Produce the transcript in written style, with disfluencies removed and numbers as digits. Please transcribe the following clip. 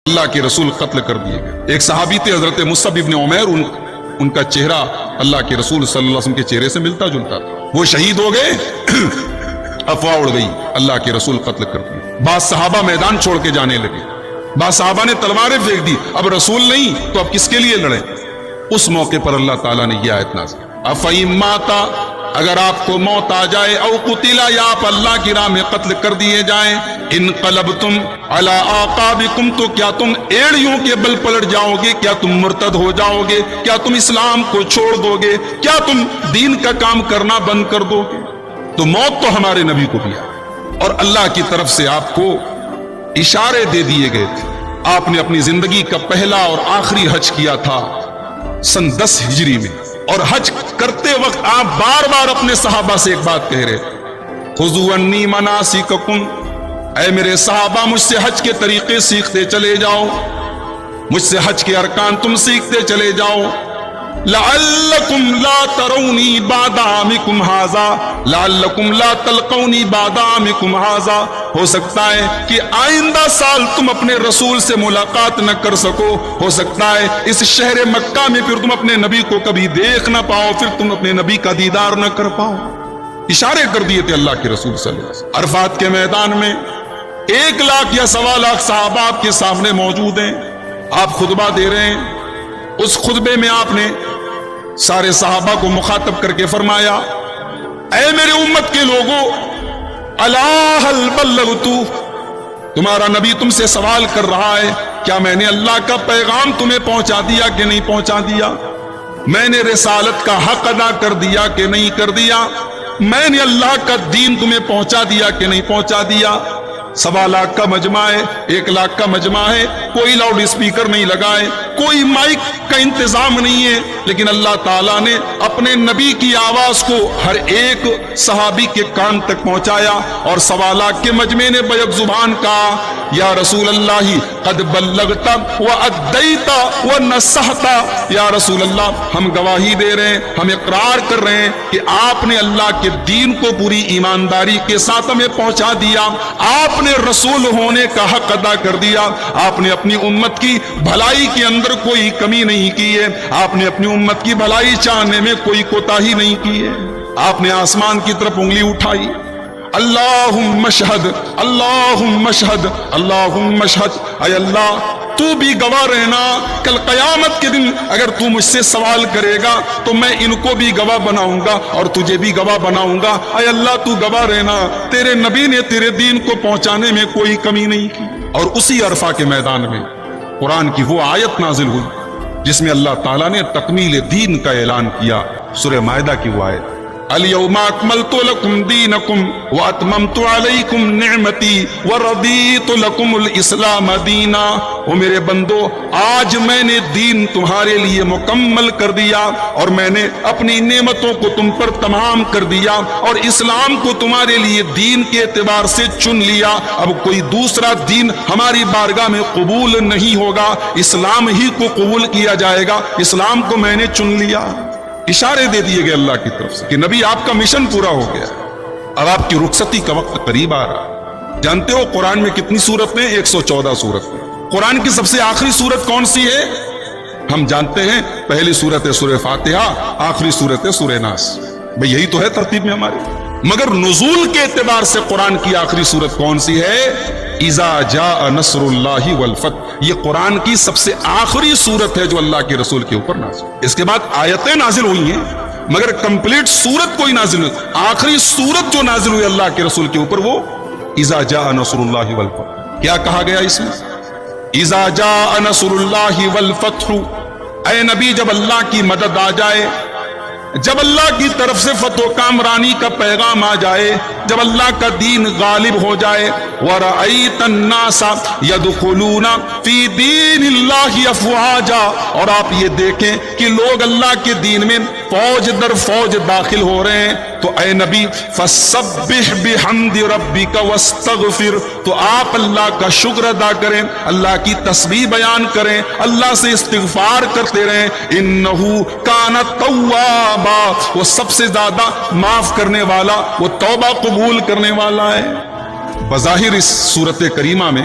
اللہ کے رسول قتل کر دیے گئے۔ ایک صحابی تھے حضرت مصعب ابن عمیر، ان کا چہرہ اللہ کے رسول صلی اللہ علیہ وسلم کے چہرے سے ملتا جلتا تھا، وہ شہید ہو گئے، افواہ اڑ گئی، اللہ کے رسول قتل کر دیے۔ بعض صحابہ میدان چھوڑ کے جانے لگے، بعض صحابہ نے تلواریں پھینک دی، اب رسول نہیں تو اب کس کے لیے لڑیں؟ اس موقع پر اللہ تعالیٰ نے یہ آیت نازل کی، افَإِن مَاتَ، اگر آپ کو موت آ جائے، او قتلا، یا آپ اللہ کی راہ میں قتل کر دیے جائیں، انقلبتم علی اعقابکم، تو کیا تم ایڑیوں کے بل پلٹ جاؤ گے؟ کیا تم مرتد ہو جاؤ گے؟ کیا تم اسلام کو چھوڑ دو گے؟ کیا تم دین کا کام کرنا بند کر دو گے؟ تو موت تو ہمارے نبی کو بھی آئی، اور اللہ کی طرف سے آپ کو اشارے دے دیے گئے تھے۔ آپ نے اپنی زندگی کا پہلا اور آخری حج کیا تھا سن 10 ہجری میں، اور حج کرتے وقت آپ بار بار اپنے صحابہ سے ایک بات کہہ رہے تھے، خذوا عنی مناسککم، اے میرے صحابہ مجھ سے حج کے طریقے سیکھتے چلے جاؤ، مجھ سے حج کے ارکان تم سیکھتے چلے جاؤ، لعلکم لا ترونی بعد عامکم ھذا، لعلکم لا تلقونی بعد عامکم ھذا، ہو سکتا ہے کہ آئندہ سال تم اپنے رسول سے ملاقات نہ کر سکو، ہو سکتا ہے اس شہر مکہ میں پھر تم اپنے نبی کو کبھی دیکھ نہ پاؤ، پھر تم اپنے نبی کا دیدار نہ کر پاؤ۔ اشارے کر دیے تھے اللہ کے رسول صلی اللہ علیہ وسلم۔ عرفات کے میدان میں 1 لاکھ یا 1.25 لاکھ صحابہ آپ کے سامنے موجود ہیں، آپ خطبہ دے رہے ہیں، اس خطبے میں آپ نے سارے صحابہ کو مخاطب کر کے فرمایا، اے میرے امت کے لوگوں، الا هل بلغت، تمہارا نبی تم سے سوال کر رہا ہے، کیا میں نے اللہ کا پیغام تمہیں پہنچا دیا کہ نہیں پہنچا دیا؟ میں نے رسالت کا حق ادا کر دیا کہ نہیں کر دیا؟ میں نے اللہ کا دین تمہیں پہنچا دیا کہ نہیں پہنچا دیا؟ 1.25 لاکھ کا مجمع ہے، 1 لاکھ کا مجمع ہے، کوئی لاؤڈ اسپیکر نہیں لگائے، کوئی مائک کا انتظام نہیں ہے، لیکن اللہ تعالیٰ نے اپنے نبی کی آواز کو ہر ایک صحابی کے کان تک پہنچایا، اور 1.25 لاکھ کے مجمع نے بیک زبان کہا، یا رسول اللہ قد بلغت وادیت ونصحت، یا رسول اللہ ہم گواہی دے رہے ہیں، ہم اقرار کر رہے ہیں کہ آپ نے اللہ کے دین کو پوری ایمانداری کے ساتھ ہمیں پہنچا دیا، آپ نے رسول ہونے کا حق ادا کر دیا، آپ نے اپنی امت کی بھلائی کے اندر کوئی کمی نہیں کی ہے، آپ نے اپنی امت کی بھلائی چاہنے میں کوئی کوتاہی نہیں کی ہے۔ آپ نے آسمان کی طرف انگلی اٹھائی، اللہم اشہد، اللہم اشہد، اللہم اشہد، اے اللہ تو بھی گواہ رہنا، کل قیامت کے دن اگر تو مجھ سے سوال کرے گا تو میں ان کو بھی گواہ بناؤں گا اور تجھے بھی گواہ بناؤں گا، اے اللہ تو گواہ رہنا، تیرے نبی نے تیرے دین کو پہنچانے میں کوئی کمی نہیں کی۔ اور اسی عرفہ کے میدان میں قرآن کی وہ آیت نازل ہوئی جس میں اللہ تعالیٰ نے تکمیل دین کا اعلان کیا، سورہ مائدہ کی وہ آیت، اليوم اکملت لکم دینکم واتممت علیکم نعمتی ورضیت لکم الاسلام دینا، وہ میرے بندو آج میں نے دین تمہارے لیے مکمل کر دیا، اور میں نے اپنی نعمتوں کو تم پر تمام کر دیا، اور اسلام کو تمہارے لیے دین کے اعتبار سے چن لیا، اب کوئی دوسرا دین ہماری بارگاہ میں قبول نہیں ہوگا، اسلام ہی کو قبول کیا جائے گا، اسلام کو میں نے چن لیا۔ اشارے دے دیے گئے اللہ کی طرف سے کہ نبی آپ کا مشن پورا ہو گیا، اب آپ کی رخصتی کا وقت قریب آ رہا۔ جانتے ہو قرآن میں کتنی سورتیں؟ 114 سورتیں۔ قرآن کی سب سے آخری سورت کون سی ہے؟ ہم جانتے ہیں پہلی سورت ہے سورہ فاتحہ، آخری سورت ہے سورہ ناس، بھئی یہی تو ہے ترتیب میں ہمارے، مگر نزول کے اعتبار سے قرآن کی آخری سورت کون سی ہے؟ اذا جاء نصر اللہ والفتح، یہ قرآن کی سب سے آخری سورت ہے جو اللہ کے رسول کے اوپر نازل، اس کے بعد آیتیں نازل ہوئی ہیں مگر کمپلیٹ سورت کوئی نازل نہیں، آخری سورت جو نازل ہوئی اللہ کے رسول کے اوپر وہ اذا جاء نصر اللہ والفتح۔ کیا کہا گیا اس میں؟ اذا جاء نصر اللہ والفتح، اے نبی جب اللہ کی مدد آ جائے، جب اللہ کی طرف سے فتح و کامرانی کا پیغام آ جائے، جب اللہ کا دین غالب ہو جائے، وَرَأَيْتَ النَّاسَ يَدْخُلُونَ فِي دِينِ اللَّهِ أَفْوَاجًا، اور آپ یہ دیکھیں کہ لوگ اللہ کے دین میں فوج در فوج داخل ہو رہے ہیں، تو اے نبی فَسَبِّحْ بِحَمْدِ رَبِّكَ وَاسْتَغْفِرْ، تو آپ اللہ کا شکر ادا کریں، اللہ کی تسبیح بیان کریں، اللہ سے استغفار کرتے رہیں، إِنَّهُ كَانَ تَوَّابًا، وہ سب سے زیادہ معاف کرنے والا، وہ توبہ قبول کرنے والا ہے۔ بظاہر اس صورت کریمہ میں